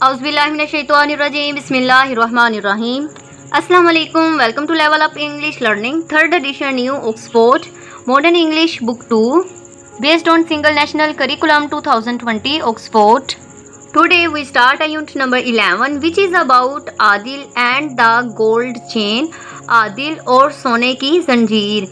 औज़ुबिल्लाहिमिनश्शैतानिर्रजीम बिस्मिल्लाहिर्रहमानिर्रहीम। अस्सलाम वालेकुम। Welcome to level up English learning third edition new Oxford modern English book 2 based on single national curriculum 2020 Oxford. Today we start a unit number 11 which is about Adil and the gold chain। Adil और सोने की जंजीर।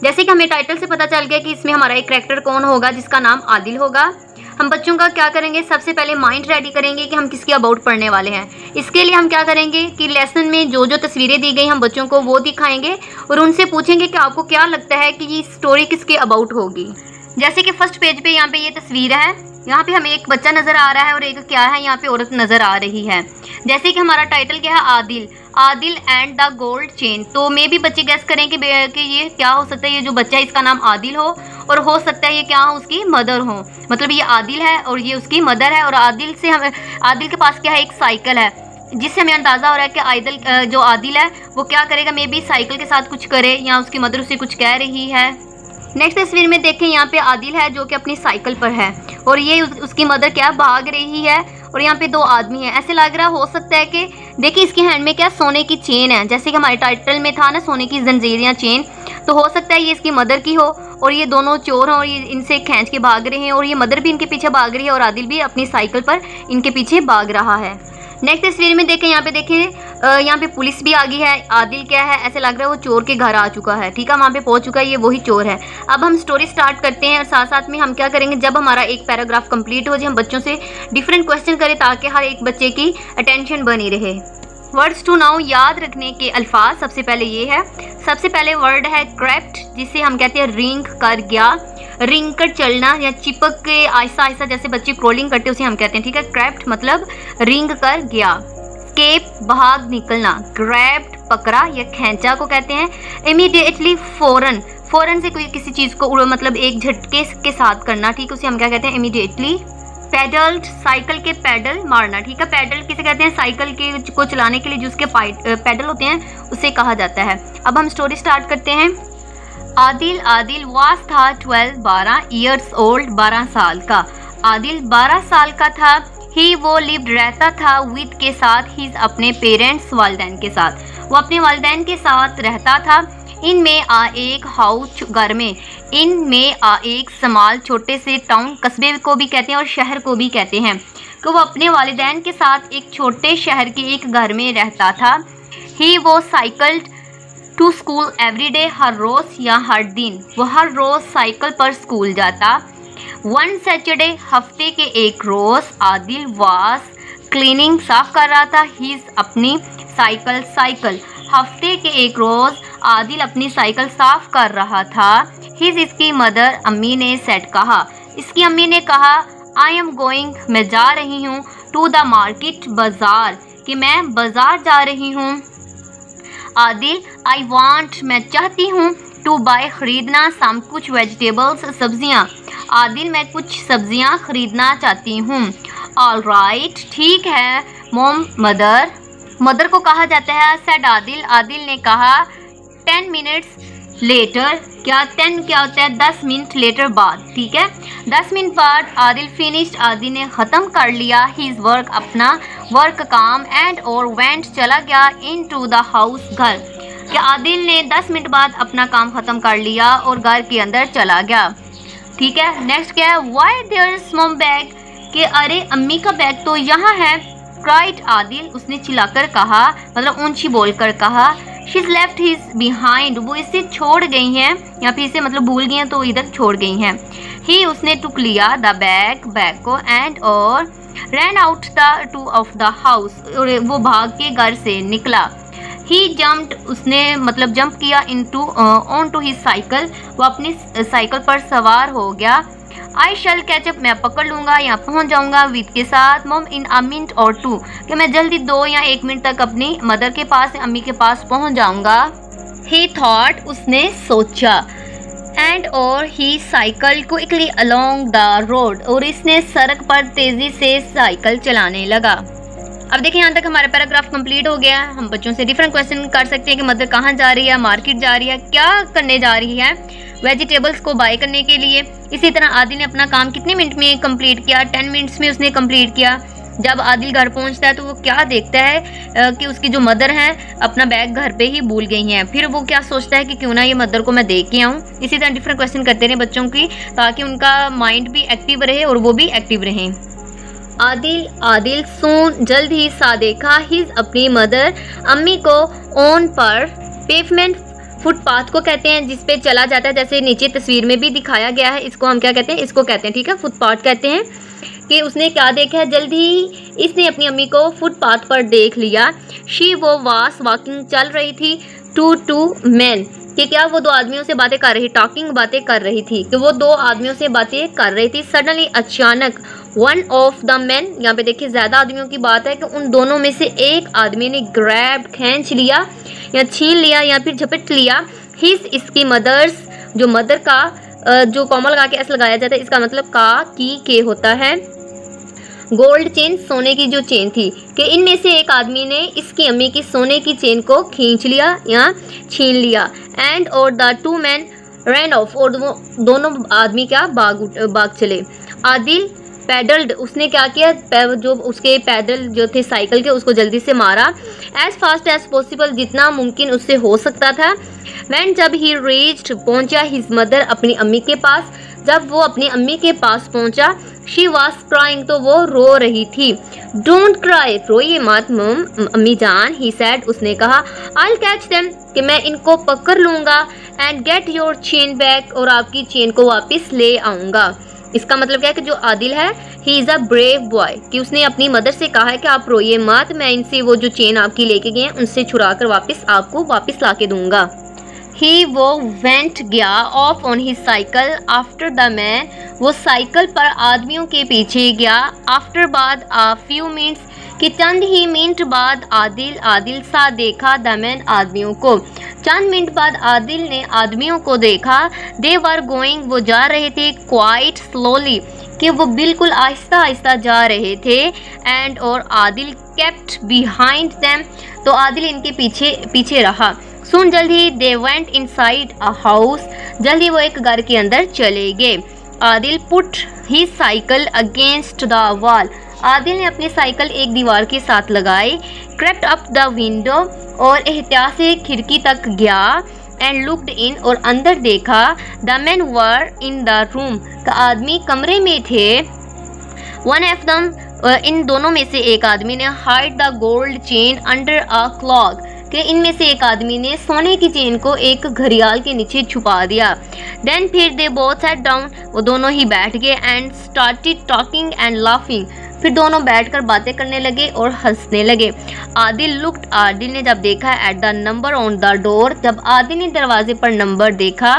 जैसे कि हमें title से पता चल गया कि इसमें हमारा एक कैरेक्टर कौन होगा जिसका नाम आदिल होगा। हम बच्चों का क्या करेंगे, सबसे पहले माइंड रेडी करेंगे कि हम किसके अबाउट पढ़ने वाले हैं। इसके लिए हम क्या करेंगे कि लेसन में जो जो तस्वीरें दी गई हम बच्चों को वो दिखाएंगे और उनसे पूछेंगे कि आपको क्या लगता है कि ये स्टोरी किसके अबाउट होगी। जैसे कि फर्स्ट पेज पे यहाँ पे ये तस्वीर है, यहाँ पे हमें एक बच्चा नज़र आ रहा है और एक क्या है यहाँ पे औरत नज़र आ रही है। जैसे कि हमारा टाइटल क्या है, Adil, Adil and the gold chain. तो मे भी बच्चे गैस करें कि ये क्या हो सकता है, ये जो बच्चा है इसका नाम आदिल हो और हो सकता है ये क्या हो, उसकी मदर हो। मतलब ये आदिल है और ये उसकी मदर है। और आदिल के पास क्या है, एक साइकिल है जिससे हमें अंदाज़ा हो रहा है कि जो आदिल है वो क्या करेगा, मे बी साइकिल के साथ कुछ करे या उसकी मदर उसे कुछ कह रही है। नेक्स्ट तस्वीर में देखें, यहाँ पे आदिल है जो कि अपनी साइकिल पर है और ये उसकी मदर क्या भाग रही है और यहाँ पे दो आदमी हैं। ऐसे लग रहा हो सकता है कि देखिए इसके हैंड में क्या सोने की चेन है, जैसे कि हमारे टाइटल में था ना सोने की जंजीर या चेन। तो हो सकता है ये इसकी मदर की हो और ये दोनों चोर हैं और ये इनसे खींच के भाग रहे हैं और ये मदर भी इनके पीछे भाग रही है और आदिल भी अपनी साइकिल पर इनके पीछे भाग रहा है। नेक्स्ट तस्वीर में देखें, यहाँ पे देखें यहाँ पे पुलिस भी आ गई है। आदिल क्या है, ऐसे लग रहा है वो चोर के घर आ चुका है। ठीक है, वहाँ पे पहुँच चुका है, ये वही चोर है। अब हम स्टोरी स्टार्ट करते हैं और साथ साथ में हम क्या करेंगे, जब हमारा एक पैराग्राफ कंप्लीट हो जाए हम बच्चों से डिफरेंट क्वेश्चन करें ताकि हर एक बच्चे की अटेंशन बनी रहे। वर्ड्स टू नाउ, याद रखने के अल्फाज। सबसे पहले ये है, सबसे पहले वर्ड है क्रैप्ट, जिसे हम कहते हैं रिंग कर गया। रिंग कर चलना या चिपक के आहिस्ता आहिस्ता जैसे बच्चे क्रॉलिंग करते हैं उसे हम कहते हैं। ठीक है, क्रैप्ट मतलब रिंग कर गया। स्केप भाग निकलना, ग्रैब्ड पकड़ा या खींचा को कहते हैं। इमीडिएटली फौरन, फौरन से कोई किसी चीज़ को मतलब एक झटके के साथ करना, ठीक, उसे हम क्या कहते हैं, इमीडिएटली। पैडल्ड, साइकिल के पैडल मारना। ठीक है, पैडल किसे कहते हैं, साइकिल के को चलाने के लिए जो उसके पैडल होते हैं उसे कहा जाता है। अब हम स्टोरी स्टार्ट करते हैं। आदिल वास था 12 ईयर्स ओल्ड, 12 साल का। आदिल 12 साल का था। ही वो लिव्ड रहता था विद के साथ, हिज अपने पेरेंट्स वालिदैन के साथ, वो अपने वालिदैन के साथ रहता था। इनमें एक हाउस, घर में। इनमें एक स्मॉल, छोटे से टाउन, कस्बे को भी कहते हैं और शहर को भी कहते हैं, कि वो अपने वालिदैन के साथ एक छोटे शहर के एक घर में रहता था। ही वो cycled to school every day, हर रोज़ या हर दिन वो हर रोज़ साइकिल पर स्कूल जाता। वन सैटरडे, हफ्ते के एक रोज़, आदिल वास क्लीनिंग, साफ कर रहा था, हिज अपनी साइकिल। हफ्ते के एक रोज़ आदिल अपनी साइकिल साफ कर रहा था। हिज, इसकी मदर, अम्मी ने सेड कहा, इसकी अम्मी ने कहा, आई एम गोइंग, मैं जा रही हूँ, टू द मार्केट, बाज़ार, कि मैं बाज़ार जा रही हूँ। आदिल, आई वांट, मैं चाहती हूँ, टू बाय, खरीदना, सम, कुछ, वेजिटेबल्स, सब्जियाँ। आदिल, मैं कुछ सब्जियाँ खरीदना चाहती हूँ। ऑल राइट, ठीक है, मॉम, मदर को कहा जाता है। सेड आदिल ने कहा। 10 मिनट्स लेटर, क्या 10 क्या होता है, 10 मिनट, लेटर बाद, ठीक है, 10 मिनट बाद। आदिल फिनिश्ड, आदिल ने ख़त्म कर लिया, हिज वर्क, अपना वर्क, काम, एंड और वेंट, चला गया, इनटू द हाउस, घर, कि आदिल ने 10 मिनट बाद अपना काम ख़त्म कर लिया और घर के अंदर चला गया। ठीक है, नेक्स्ट क्या है, why there is mom bag, कि अरे अम्मी का बैग तो यहाँ है। क्राइड आदिल, उसने चिल्लाकर कहा, मतलब ऊंची बोलकर कहा। She is left his behind, वो इसे छोड़ गई हैं, यहाँ पे इसे मतलब भूल गई हैं तो इधर छोड़ गई हैं। ही, उसने टुक लिया, द बैग को, एंड और ran out the two of the house, और वो भाग के घर से निकला। ही जम्प्ड, उसने मतलब जंप किया, into on to his cycle, वो अपनी साइकिल पर सवार हो गया। आई शैल कैच अप, मैं पकड़ लूँगा या पहुँच जाऊँगा, विद के साथ, मॉम, इन अ मिनट और 2, कि मैं जल्दी 2 या 1 मिनट तक अपनी मदर के पास, अम्मी के पास पहुँच जाऊँगा। ही थॉट, उसने सोचा। एंड और he cycle quickly along the road, और इसने सड़क पर तेज़ी से साइकिल चलाने लगा। अब देखिए यहाँ तक हमारा पैराग्राफ कंप्लीट हो गया। हम बच्चों से डिफरेंट क्वेश्चन कर सकते हैं कि मदर कहाँ जा रही है, मार्केट जा रही है, क्या करने जा रही है, वेजिटेबल्स को बाय करने के लिए। इसी तरह आदिल ने अपना काम कितने मिनट में कंप्लीट किया, 10 मिनट्स में उसने कंप्लीट किया। जब आदिल घर पहुंचता है तो वो क्या देखता है कि उसकी जो मदर हैं अपना बैग घर पे ही भूल गई हैं। फिर वो क्या सोचता है कि क्यों ना ये मदर को मैं देख के आऊँ। इसी तरह डिफरेंट क्वेश्चन करते रहे बच्चों की, ताकि उनका माइंड भी एक्टिव रहे और वो भी एक्टिव रहें। आदिल सून जल्द ही सा देखा हिज अपनी मदर अम्मी को ऑन पर पेवमेंट, फुटपाथ को कहते हैं जिस पे चला जाता है, जैसे नीचे तस्वीर में भी दिखाया गया है। इसको हम क्या कहते हैं, इसको कहते हैं, ठीक है, फुटपाथ कहते हैं। कि उसने क्या देखा है, जल्द ही इसने अपनी अम्मी को फुटपाथ पर देख लिया। शी वो वास वॉकिंग, चल रही थी, टू मैन, कि क्या वो दो आदमियों से बातें कर रही, टॉकिंग, बातें कर रही थी, कि वो दो आदमियों से बातें कर रही थी। सडनली, अचानक, वन ऑफ द मैन, यहाँ पे देखिए ज़्यादा आदमियों की बात है कि उन दोनों में से एक आदमी ने ग्रैब, खींच लिया या छीन लिया या फिर झपट लिया हिज, इसकी मदर्स, जो मदर का जो कॉमा लगा के एस लगाया जाता है, इसका मतलब का की के होता है, गोल्ड चेन, सोने की जो चेन थी, कि इनमें से एक आदमी ने इसकी अम्मी की सोने की चेन को खींच लिया या छीन लिया। एंड और the two man ran off, और दोनों आदमी क्या भाग चले। आदिल पैडल्ड, उसने क्या किया, जो उसके पैदल जो थे साइकिल के, उसको जल्दी से मारा। एज फास्ट एज पॉसिबल, जितना मुमकिन उससे हो सकता था। वैन, जब ही रीच्ड, पहुंचा, हिज मदर, अपनी अम्मी के पास, जब वो अपनी अम्मी के पास पहुंचा, शी वॉज क्राइंग, तो वो रो रही थी। डोंट क्राई, रोइए मत मम, अम्मी जान, ही सैड, उसने कहा। आई कैच देम, कि मैं इनको पकड़ लूंगा, and get your chain back, और आपकी चेन को वापस ले आऊंगा। इसका मतलब क्या है कि जो आदिल है, he is a brave boy, कि उसने अपनी मदर से कहा है कि आप रोइए मत, मैं इनसे वो जो चेन आपकी लेके गए हैं उनसे छुड़ा कर आपको वापस ला के दूंगा। ही वो वेंट, गया, of on his cycle, after the man, वो साइकिल पर आदमियों के पीछे गया। आफ्टर, बाद, आ फ्यू मिनट्स, कि चंद ही मिनट बाद, आदिल सा देखा, द मैन, आदमियों को। चंद मिनट बाद आदिल ने आदमियों को देखा। दे वर गोइंग, वो जा रहे थे, क्वाइट स्लोली, कि वो बिल्कुल आहिस्ता आहिस्ता जा रहे थे। एंड और आदिल केप्ट बिहाइंड देम, तो आदिल इनके पीछे रहा। सुन, जल्दी, they went inside a house, जल्दी वो एक घर के अंदर चले गए। Adil put he cycle against the wall, Adil ने अपनी साइकिल एक दीवार के साथ लगाई। क्रेप्ट अप द विंडो, और एहतियात से खिड़की तक गया। एंड लुक्ड इन, और अंदर देखा। The man were in the room, का आदमी कमरे में थे। वन ऑफ दम, इन दोनों में से एक आदमी ने hide the gold chain under a clock, कि इनमें से एक आदमी ने सोने की चेन को एक घड़ियाल के नीचे छुपा दिया। देन फिर दे बोथ सैट डाउन, वो दोनों ही बैठ गए। And started talking and laughing, फिर दोनों बैठकर बातें करने लगे और हंसने लगे। आदिल लुक्ड, आदिल ने जब देखा, at the number on the door, जब आदिल ने दरवाजे पर नंबर देखा,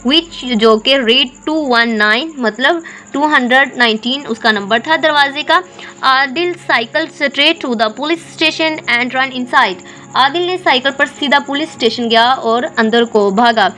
विच, जो कि रीड 219, मतलब 219 उसका नंबर था दरवाजे का। Adil cycle straight to the police station and run inside, Adil ने साइकिल पर सीधा पुलिस स्टेशन गया और अंदर को भागा।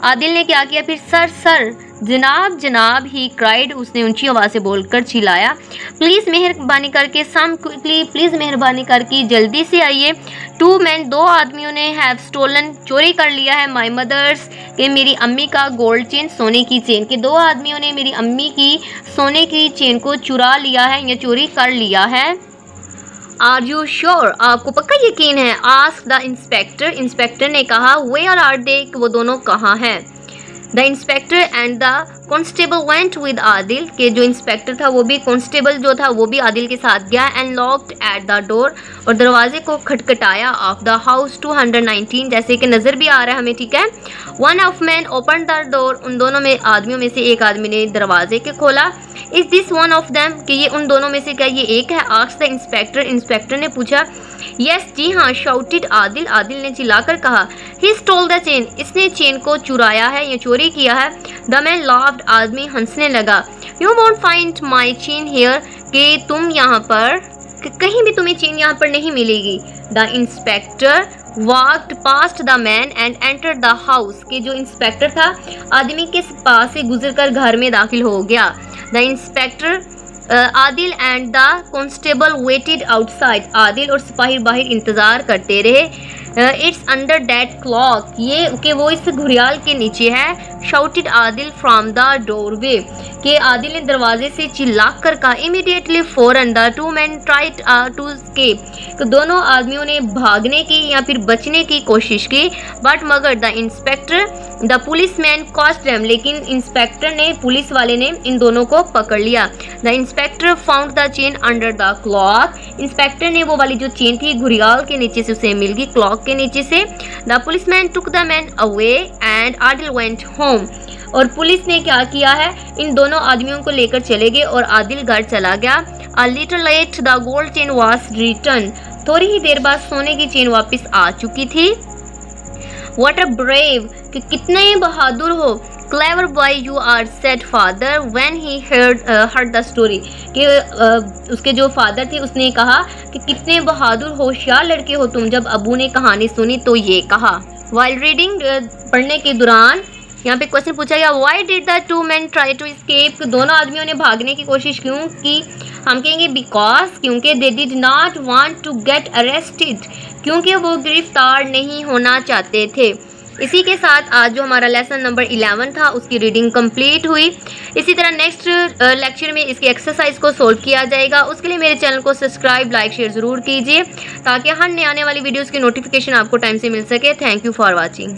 आदिल ने क्या किया फिर, सर, जनाब, जनाब, ही क्राइड, उसने ऊंची आवाज़ से बोलकर चिल्लाया। प्लीज़ मेहरबानी करके, सम क्विकली, प्लीज़ मेहरबानी करके जल्दी से आइए। टू मैन, दो आदमियों ने, हैव स्टोलन, चोरी कर लिया है, माई मदर्स, के मेरी अम्मी का गोल्ड चेन, सोने की चेन, के दो आदमियों ने मेरी अम्मी की सोने की चेन को चुरा लिया है या चोरी कर लिया है। आर यू श्योर, आपको पक्का यकीन है? आस्क द इंस्पेक्टर, इंस्पेक्टर ने कहा। वेयर आर दे, वो दोनों कहाँ हैं? The inspector and the constable went with Adil, के जो इंस्पेक्टर था वो भी, कॉन्स्टेबल जो था वो भी आदिल के साथ गया। And locked at the door, और दरवाजे को खटखटाया। ऑफ द हाउस 219, जैसे कि नज़र भी आ रहा है हमें, ठीक है। One of man open the door, उन दोनों में आदमियों में से एक आदमी ने दरवाजे के खोला। Is this one of them, कि ये उन दोनों में से क्या ये एक है? आस्क्ड द इंस्पेक्टर, इंस्पेक्टर ने पूछा। यस, जी हाँ, शाउटेड आदिल, आदिल ने चिल्लाकर कहा। ही स्टोल द चेन, इसने चेन को चुराया है या चोरी किया है। द मैन लाफ्ड, आदमी हंसने लगा। You won't find my chain here, कि तुम यहाँ पर, कहीं भी तुम्हें चेन यहाँ पर नहीं मिलेगी। The inspector walked past the man and entered the house, कि जो इंस्पेक्टर था आदमी के पास से गुजरकर घर में दाखिल हो गया। The inspector, Adil and the constable waited outside, Adil और सिपाही बाहर इंतजार करते रहे। इट्स अंडर दैट क्लॉक, ये कि वो इस घड़ियाल के नीचे है। Shouted Adil from the doorway, कि आदिल ने दरवाजे से चिल्ला कर कहा। इमीडिएटली फौरन the two man tried to escape, तो दोनों आदमियों ने भागने की या फिर बचने की कोशिश की। बट मगर the inspector the police man cost them, लेकिन इंस्पेक्टर ने, पुलिस वाले ने इन दोनों को पकड़ लिया। The inspector found the chain under the clock, inspector ने वो वाली जो चेन थी घड़ियाल के नीचे से उसे मिल गई, क्लॉक के नीचे से। The police man took the man away and Adil went home, और पुलिस ने क्या किया है, इन दोनों आदमियों को लेकर चले गए और आदिल घर चला गया। A little let the gold chain was written, थोड़ी ही देर बाद सोने की चेन वापस आ चुकी थी। What a brave, कि कितने बहादुर हो। Clever boy you are, said father when he heard the story, कि उसके जो फादर थे उसने कहा कि कितने बहादुर होशियार लड़के हो तुम। जब अबू ने कहानी सुनी तो ये कहा। While reading, पढ़ने के दौरान यहाँ पे क्वेश्चन पूछा गया, Why did the two men try to escape, दोनों आदमियों ने भागने की कोशिश क्यों की। हम कहेंगे बिकॉज, क्योंकि they did not want to get arrested, क्योंकि वो गिरफ्तार नहीं होना चाहते थे। इसी के साथ आज जो हमारा लेसन नंबर 11 था उसकी रीडिंग कंप्लीट हुई। इसी तरह नेक्स्ट लेक्चर में इसकी एक्सरसाइज को सोल्व किया जाएगा। उसके लिए मेरे चैनल को सब्सक्राइब, लाइक, शेयर ज़रूर कीजिए ताकि हर नए आने वाली वीडियोज़ की नोटिफिकेशन आपको टाइम से मिल सके। Thank you for watching.